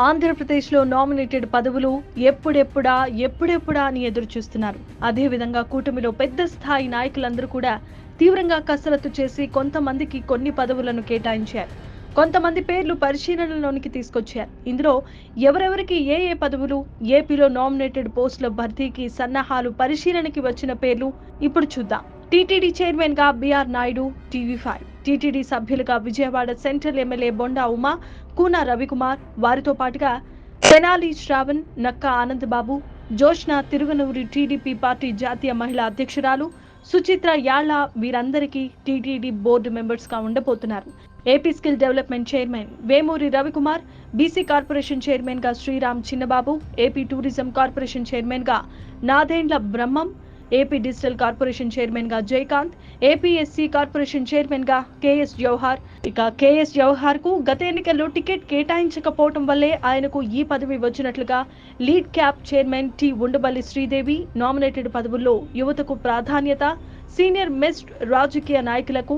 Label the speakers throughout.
Speaker 1: ఆంధ్రప్రదేశ్లో నామినేటెడ్ పదవులు ఎప్పుడెప్పుడా అని ఎదురు చూస్తున్నారు. అదేవిధంగా కూటమిలో పెద్ద స్థాయి నాయకులందరూ కూడా తీవ్రంగా కసరత్తు చేసి కొంతమందికి కొన్ని పదవులను కేటాయించారు. కొంతమంది పేర్లు పరిశీలనలోనికి తీసుకొచ్చారు. ఇందులో ఎవరెవరికి ఏ పదవులు, ఏపీలో నామినేటెడ్ పోస్టుల భర్తీకి సన్నాహాలు పరిశీలనకి వచ్చిన పేర్లు ఇప్పుడు చూద్దాం. టీటీడీ చైర్మన్ గా బిఆర్ నాయుడు, టీవీ5. టీటీడీ సభ్యులుగా విజయవాడ సెంట్రల్ ఎమ్మెల్యే బొండా ఉమా, కూన రవికుమార్, వారితో పాటుగా తెనాలి శ్రావణ్, నక్కా ఆనందబాబు, జోష్న తిరువనూరి టీడీపీ పార్టీ జాతీయ మహిళా అధ్యక్షురాలు సుచిత్ర యాళ్ల వీరందరికీ టీటీడీ బోర్డు మెంబర్స్ గా ఉండబోతున్నారు. AP skill development chairman Vemuri Ravikumar, BC corporation chairman గా Sriram Chinnababu, AP tourism corporation chairman గా Nadendla Brahmam, AP digital corporation chairman గా జయకాంత్, ఏపీఎస్సీ కార్పొరేషన్ చైర్మన్ గా కేఎస్ జవహర్. ఇక కేఎస్ జవహర్ కు గత ఎన్నికల్లో టికెట్ కేటాయించకపోవడం వల్లే ఆయనకు ఈ పదవి వచ్చినట్లుగా LIDCAP chairman T Undavalli Sridevi nominated పదవుల్లో యువతకు ప్రాధాన్యత, సీనియర్ మెస్ట్ రాజకీయ నాయకులకు,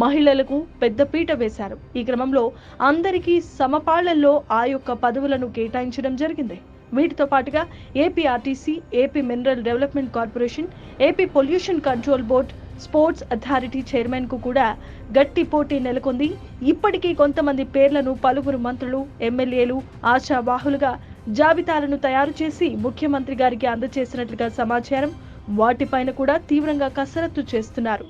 Speaker 1: మహిళలకు పెద్దపీట వేశారు. ఈ క్రమంలో అందరికీ సమపాళ్లలో ఆ యొక్క పదవులను కేటాయించడం జరిగింది. వీటితో పాటుగా AP RTC, AP mineral development corporation, AP pollution control board, sports authority chairman కు కూడా గట్టి పోటీ నెలకొంది. ఇప్పటికీ కొంతమంది పేర్లను పలువురు మంత్రులు, ఎమ్మెల్యేలు ఆశావాహులుగా జాబితాలను తయారు చేసి ముఖ్యమంత్రి గారికి అందజేసినట్లుగా సమాచారం. వాటిపైన కూడా తీవ్రంగా కసరత్తు చేస్తున్నారు.